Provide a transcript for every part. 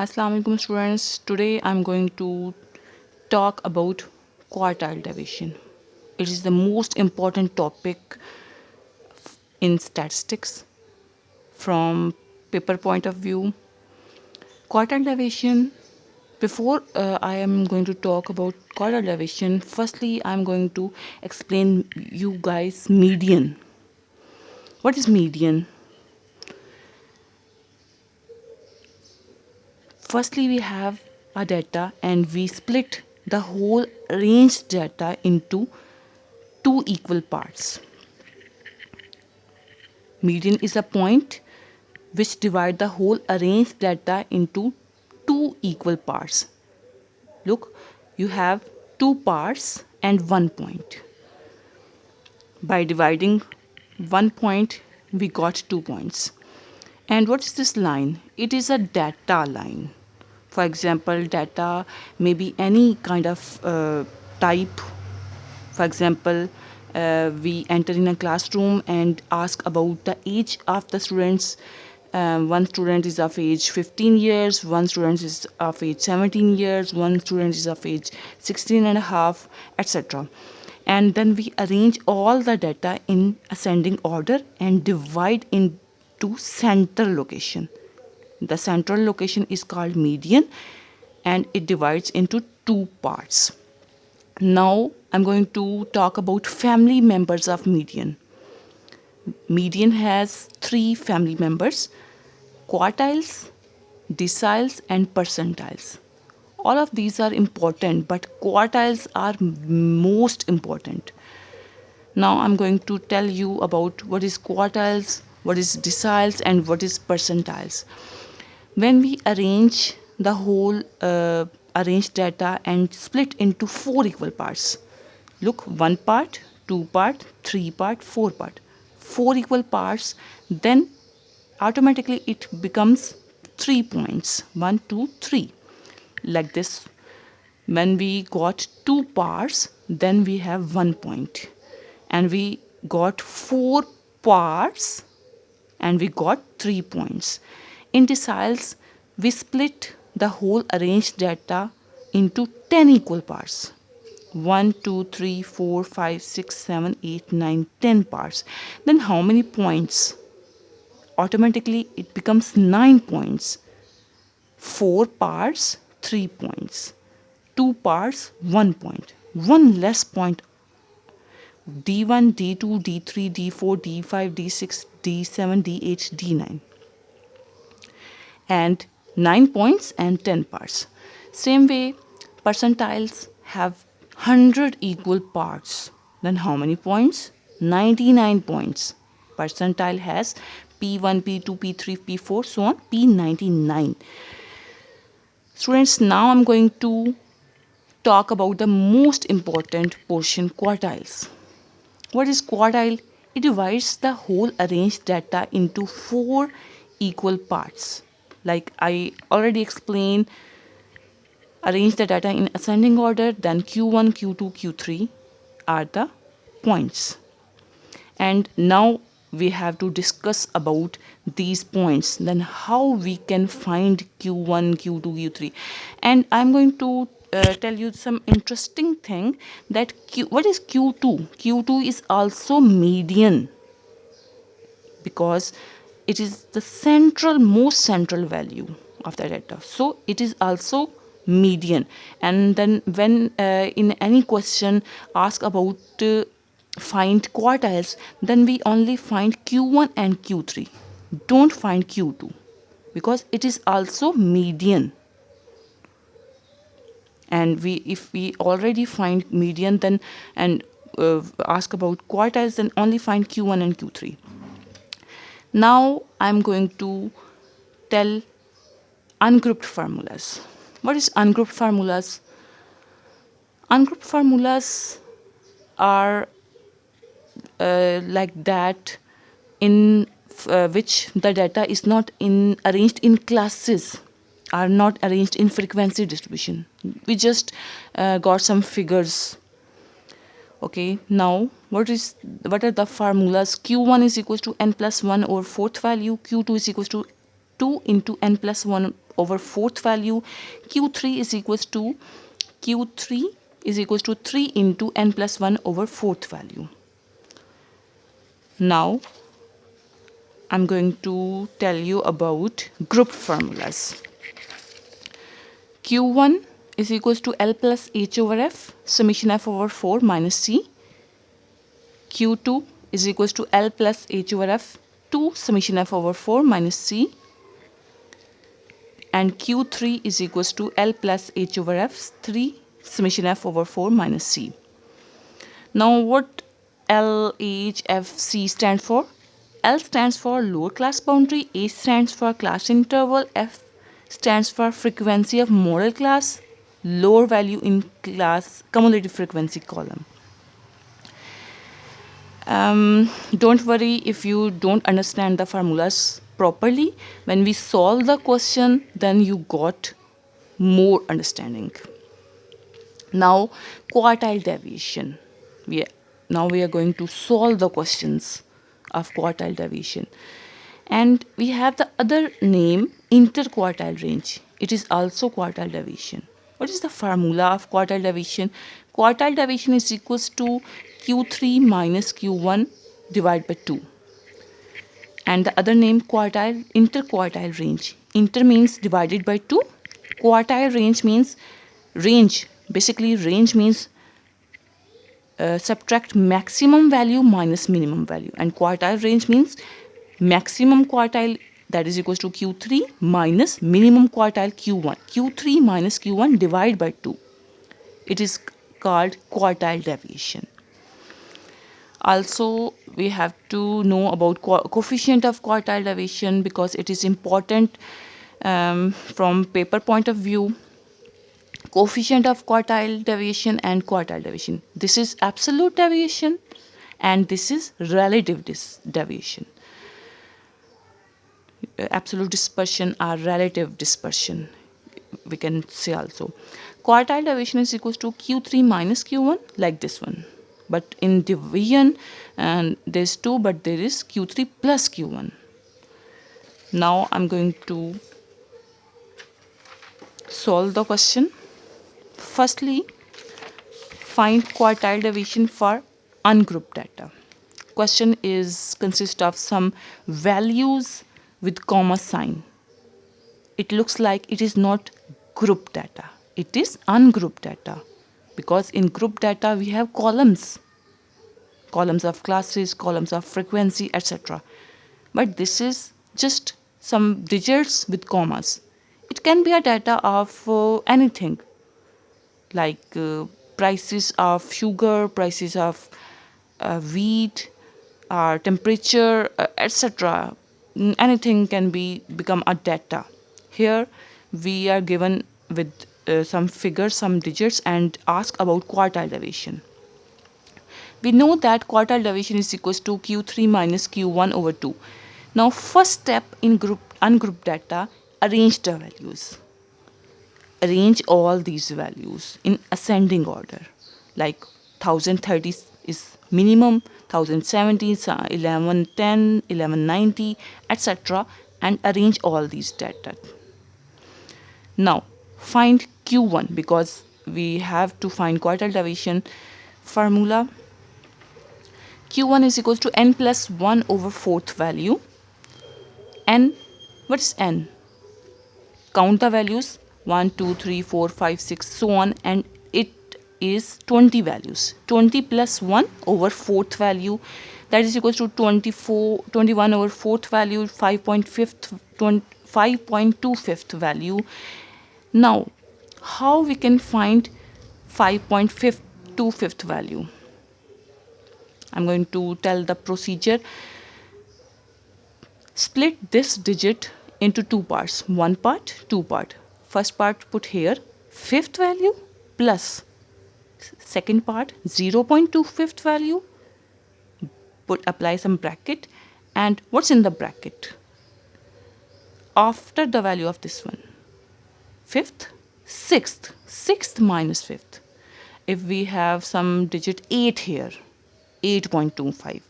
Assalamu alaikum students. Today I'm going to talk about quartile division. It is the most important topic in statistics from paper point of view. Quartile division. Before I am going to talk about quartile division, firstly I'm going to explain you guys median. What is median? Firstly, we have a data and we split the whole range data into two equal parts. Median is a point which divide the whole arranged data into two equal parts. Look, you have two parts and 1 point. By dividing 1 point, we got 2 points. And what is this line? It is a data line. For example, data may be any kind of type. For example, we enter in a classroom and ask about the age of the students. One student is of age 15 years, one student is of age 17 years, one student is of age 16 and a half, etc. And then we arrange all the data in ascending order and divide into central location. The central location is called median and it divides into two parts. Now I'm going to talk about family members of median. Median has three family members: quartiles, deciles, and percentiles. All of these are important, but quartiles are most important. Now I'm going to tell you about what is quartiles, what is deciles, and what is percentiles. When we arrange the whole arranged data and split into four equal parts, look, one part, two part, three part, four part, four equal parts, then automatically it becomes 3 points, 1 2 3, like this. When we got two parts, then we have 1 point, and we got four parts and we got 3 points. In deciles, we split the whole arranged data into 10 equal parts. 1, 2, 3, 4, 5, 6, 7, 8, 9, 10 parts. Then how many points? Automatically it becomes 9 points. 4 parts, 3 points. 2 parts, 1 point. One less point. D1, D2, D3, D4, D5, D6, D7, D8, D9. And 9 points and 10 parts. Same way, percentiles have 100 equal parts. Then how many points? 99 points. Percentile has P1, P2, P3, P4, so on, P99. Students, now I'm going to talk about the most important portion, quartiles. What is quartile? It divides the whole arranged data into four equal parts. Like I already explained, arrange the data in ascending order, then Q1, Q2, Q3 are the points. And now we have to discuss about these points, then how we can find Q1, Q2, Q3. And I'm going to tell you some interesting thing that what is Q2? Q2 is also median because it is the most central value of the data, so it is also median. And then when in any question ask about find quartiles, then we only find Q1 and Q3, don't find Q2 because it is also median. And we if we already find median, then and ask about quartiles, then only find Q1 and Q3. Now I'm going to tell ungrouped formulas. What is ungrouped formulas? Ungrouped formulas are like that in which the data is not in arranged in classes, are not arranged in frequency distribution. We just got some figures. Okay, now what are the formulas? Q1 is equals to n plus 1 over fourth value, Q2 is equals to 2 into n plus 1 over fourth value. Q3 is equals to 3 into n plus 1 over fourth value. Now I'm going to tell you about group formulas. Q1 is equals to L plus H over F, summation F over 4 minus C. Q2 is equals to L plus H over F, 2 summation F over 4 minus C. And Q3 is equals to L plus H over F, 3 summation F over 4 minus C. Now what L, H, F, C stand for? L stands for lower class boundary, H stands for class interval, F stands for frequency of model class, lower value in class cumulative frequency column. Don't worry if you don't understand the formulas properly. When we solve the question, then you got more understanding. Now, quartile deviation. Now we are going to solve the questions of quartile deviation. And we have the other name, interquartile range. It is also quartile deviation. What is the formula of quartile deviation? Quartile deviation is equals to Q3 minus Q1 divided by 2. And the other name interquartile range. Inter means divided by 2. Quartile range means range. Basically range means subtract maximum value minus minimum value. And quartile range means maximum quartile, that is equals to Q3 minus minimum quartile Q1. Q3 minus Q1 divided by 2. It is called quartile deviation. Also, we have to know about coefficient of quartile deviation because it is important from paper point of view. Coefficient of quartile deviation and quartile deviation. This is absolute deviation and this is relative deviation. Absolute dispersion or relative dispersion, we can say also. Quartile deviation is equals to Q3 minus Q1, like this one. But in division, there's 2, but there is Q3 plus Q1. Now I'm going to solve the question. Firstly, find quartile deviation for ungrouped data. Question consists of some values with comma sign. It looks like it is not group data. It is ungrouped data because in group data we have columns of classes, columns of frequency, etc. But this is just some digits with commas. It can be a data of anything like prices of sugar, prices of wheat, temperature, etc. Anything can become a data. Here we are given with some figures, some digits, and ask about quartile deviation. We know that quartile deviation is equals to Q3 minus Q1 over 2. Now first step in ungrouped data, arrange the values. Arrange all these values in ascending order, like 1030 is minimum, 1070 is 1110, 1190, etc. and arrange all these data. Now find Q1 because we have to find quartile deviation. Formula: Q1 is equals to n plus 1 over fourth value. N, what's n? Count the values 1, 2, 3, 4, 5, 6, so on, and it is 20 values. 20 plus 1 over fourth value, that is equals to 21 over fourth value, 5.25th value. Now, how we can find 5.25th value? I'm going to tell the procedure. Split this digit into two parts. One part, two part. First part put here, fifth value plus second part 0.25th value. Apply some bracket, and what's in the bracket? After the value of this one, fifth, sixth minus fifth. If we have some digit 8 here, 8.25,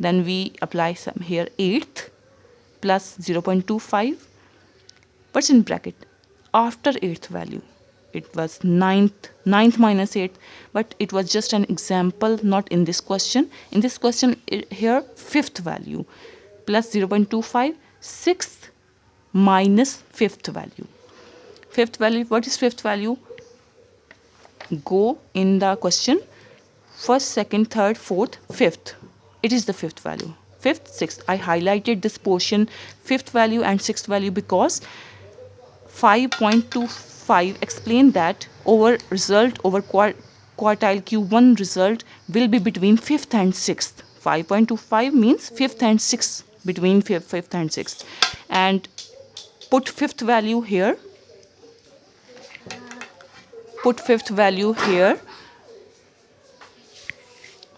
then we apply some here 8th plus 0.25. What's in bracket? after 8th value. It was 9th minus 8th, but it was just an example, not in this question. In this question, here 5th value plus 0.25, 6th minus 5th value. 5th value, what is 5th value? Go in the question, first, second, third, fourth, 5th. It is the 5th value. 5th, 6th. I highlighted this portion 5th value and 6th value because 5.25 explain that over result over quartile Q1 result will be between 5th and 6th. 5.25 means 5th and 6th, between 5th and 6th. And put 5th value here. Put 5th value here.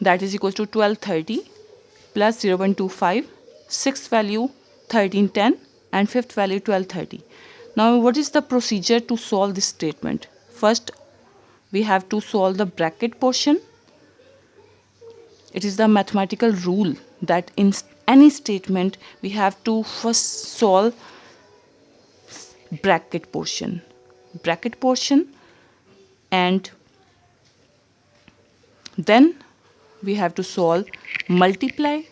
That is equal to 1230 plus 0.25, 6th value 1310 and 5th value 1230. Now what is the procedure to solve this statement? First, we have to solve the bracket portion. It is the mathematical rule that in any statement we have to first solve bracket portion. Bracket portion, and then we have to solve multiply,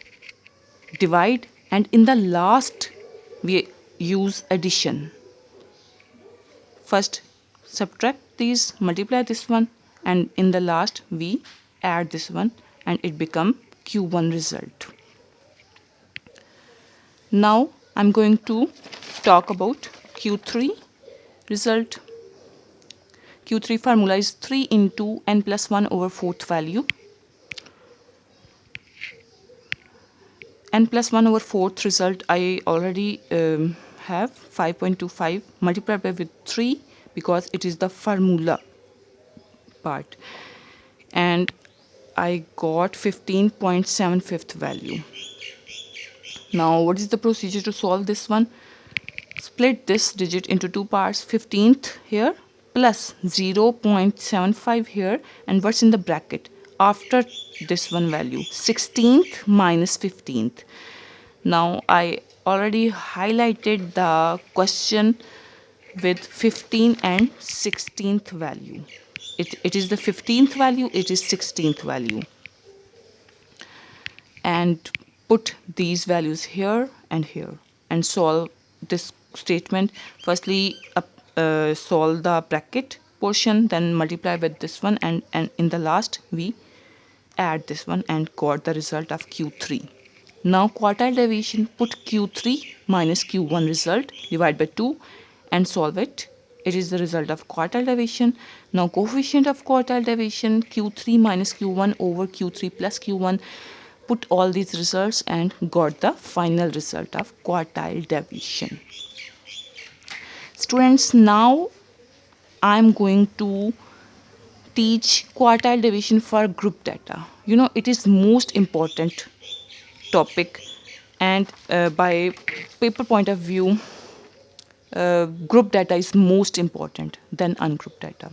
divide, and in the last we use addition. First subtract these, multiply this one, and in the last we add this one and it become Q1 result. Now I'm going to talk about Q3 result. Q3 formula is 3 into n plus 1 over 4th value. N plus 1 over 4th result I already have 5.25 multiplied by with 3 because it is the formula part, and I got 15.75th value. Now what is the procedure to solve this one? Split this digit into two parts, 15th here plus 0.75 here, and what's in the bracket after this one value? 16th minus 15th. Now I already highlighted the question with 15 and 16th value. It is the 15th value, it is 16th value. And put these values here and here and solve this statement. Firstly, solve the bracket portion, then multiply with this one, and in the last we add this one and got the result of Q3. Now quartile division, put Q3 minus Q1 result, divide by 2 and solve it. It is the result of quartile division. Now coefficient of quartile division, Q3 minus Q1 over Q3 plus Q1. Put all these results and got the final result of quartile division. Students, now I'm going to teach quartile division for group data. You know, it is most important topic, and by paper point of view, group data is most important than ungroup data.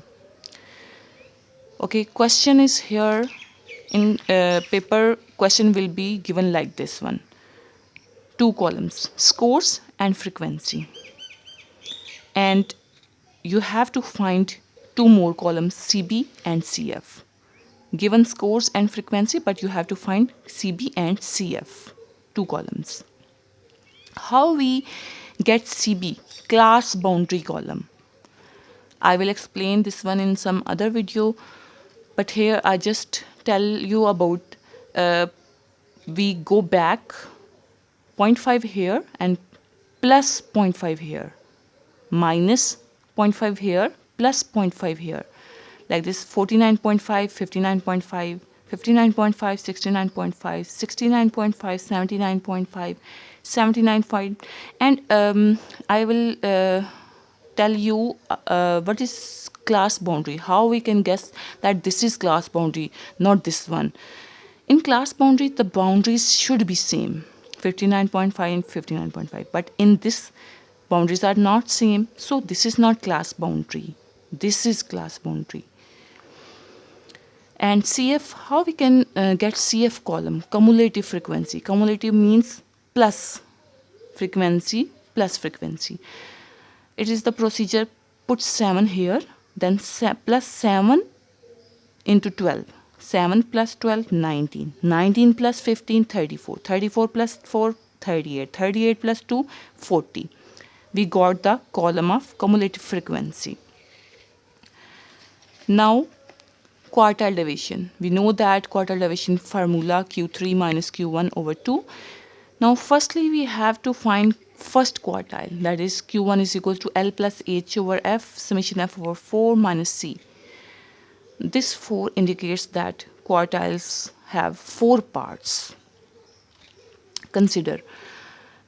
Okay, question is here in paper. Question will be given like this one: 2 columns, scores and frequency, and you have to find 2 more columns, CB and CF. Given scores and frequency, but you have to find CB and CF, 2 columns. How we get CB, class boundary column? I will explain this one in some other video, but here I just tell you about we go back 0.5 here and plus 0.5 here, minus 0.5 here, plus 0.5 here, like this: 49.5, 59.5, 59.5, 69.5, 69.5, 79.5, 79. And I will tell you what is class boundary, how we can guess that this is class boundary, not this one. In class boundary, the boundaries should be same, 59.5 and 59.5, but in this boundaries are not same, so this is not class boundary, this is class boundary. And CF, how we can get CF column? Cumulative frequency. Cumulative means plus frequency plus frequency. It is the procedure put 7 here, then plus 7 into 12. 7 plus 12, 19. 19 plus 15, 34. 34 plus 4, 38. 38 plus 2, 40. We got the column of cumulative frequency. Now, quartile division. We know that quartile division formula Q3 minus Q1 over 2. Now, firstly, we have to find first quartile. That is, Q1 is equal to L plus H over F, summation F over 4 minus C. This 4 indicates that quartiles have 4 parts. Consider.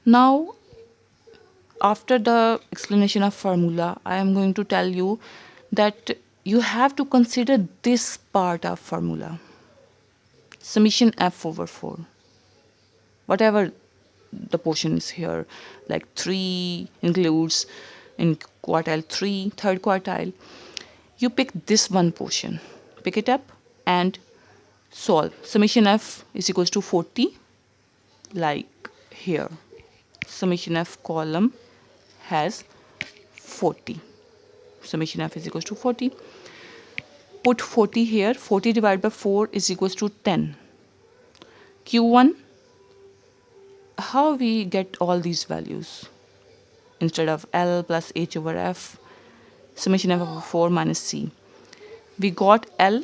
Now, after the explanation of formula, I am going to tell you that you have to consider this part of formula. Summation F over 4. Whatever the portion is here, like 3 includes in quartile 3, third quartile. You pick this one portion, pick it up and solve. Summation F is equals to 40, like here. Summation F column has 40. Summation F is equals to 40. Put 40 here. 40 divided by 4 is equals to 10. Q1, how we get all these values? Instead of L plus H over F, summation F over 4 minus C. We got L,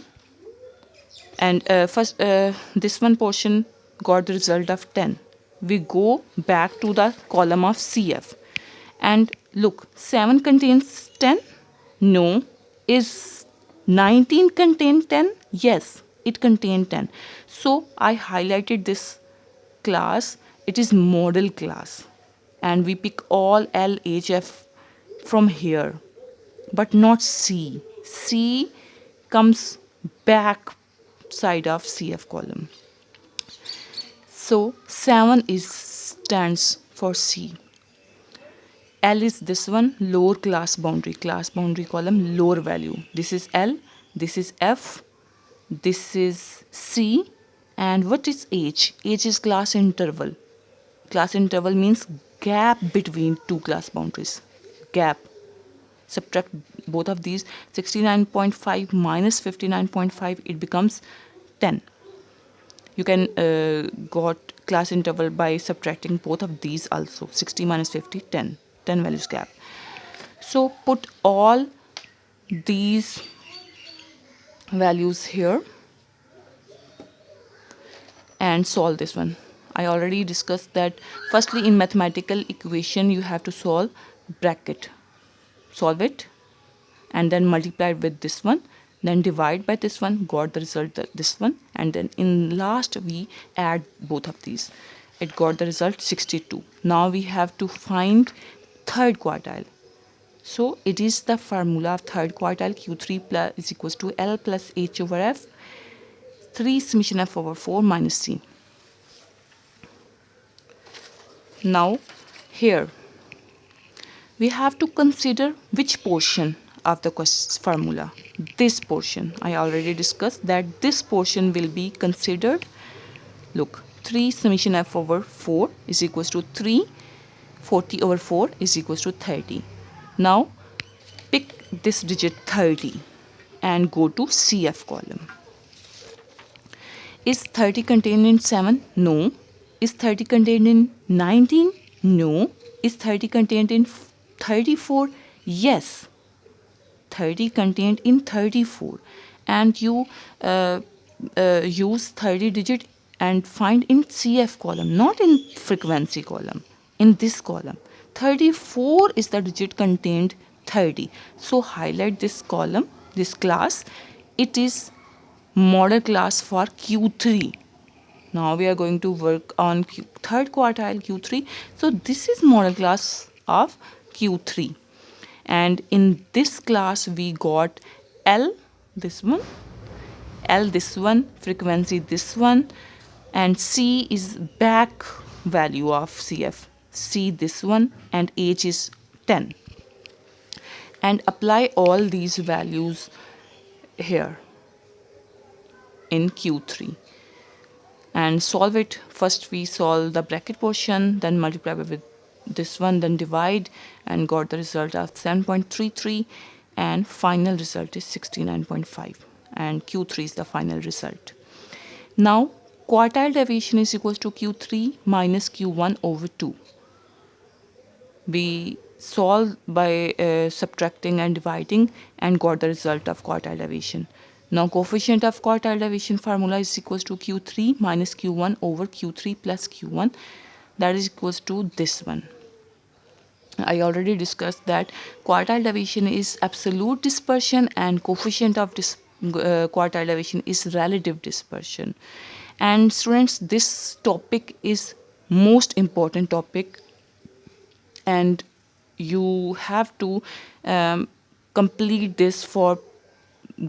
and first this one portion got the result of 10. We go back to the column of CF. And look, 7 contains 10? No. Is 19 contain 10? Yes, it contained 10. So I highlighted this class. It is model class. And we pick all L, H, F from here. But not C. C comes back side of CF column. So 7 stands for C. L is this one, lower class boundary column, lower value. This is L, this is F, this is C, and what is H? H is class interval. Class interval means gap between two class boundaries. Gap. Subtract both of these. 69.5 minus 59.5, it becomes 10. You can got class interval by subtracting both of these also. 60 minus 50, 10. 10 values gap. So put all these values here and solve this one. I already discussed that firstly in mathematical equation you have to solve bracket. Solve it and then multiply it with this one, then divide by this one, got the result this one, and then in last we add both of these. It got the result 62. Now we have to find third quartile. So it is the formula of third quartile. Q3 plus is equals to L plus H over F, 3 summation F over 4 minus C. Now here we have to consider which portion of the formula. This portion. I already discussed that this portion will be considered. Look, 3 summation F over 4 is equals to 3. 40 over 4 is equals to 30. Now pick this digit 30 and go to CF column. Is 30 contained in 7? No. Is 30 contained in 19? No. Is 30 contained in 34? Yes. 30 contained in 34. And you use 30 digit and find in CF column, not in frequency column. In this column, 34 is the digit contained 30. So highlight this column, this class. It is model class for Q3. Now we are going to work on third quartile Q3. So this is model class of Q3. And in this class we got L, this one, L, this one, frequency, this one, and C is back value of CF. C this one, and H is 10. And apply all these values here in Q3 and solve it. First we solve the bracket portion, then multiply with this one, then divide and got the result of 7.33, and final result is 69.5, and Q3 is the final result. Now quartile deviation is equals to Q3 minus Q1 over 2. We solve by subtracting and dividing and got the result of quartile deviation. Now coefficient of quartile deviation formula is equals to Q3 minus Q1 over Q3 plus Q1, that is equals to this one. I already discussed that quartile deviation is absolute dispersion and coefficient of quartile deviation is relative dispersion. And students, this topic is most important topic, and you have to complete this for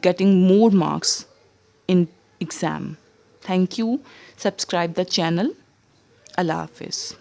getting more marks in exam. Thank you. Subscribe the channel. Allah Hafiz.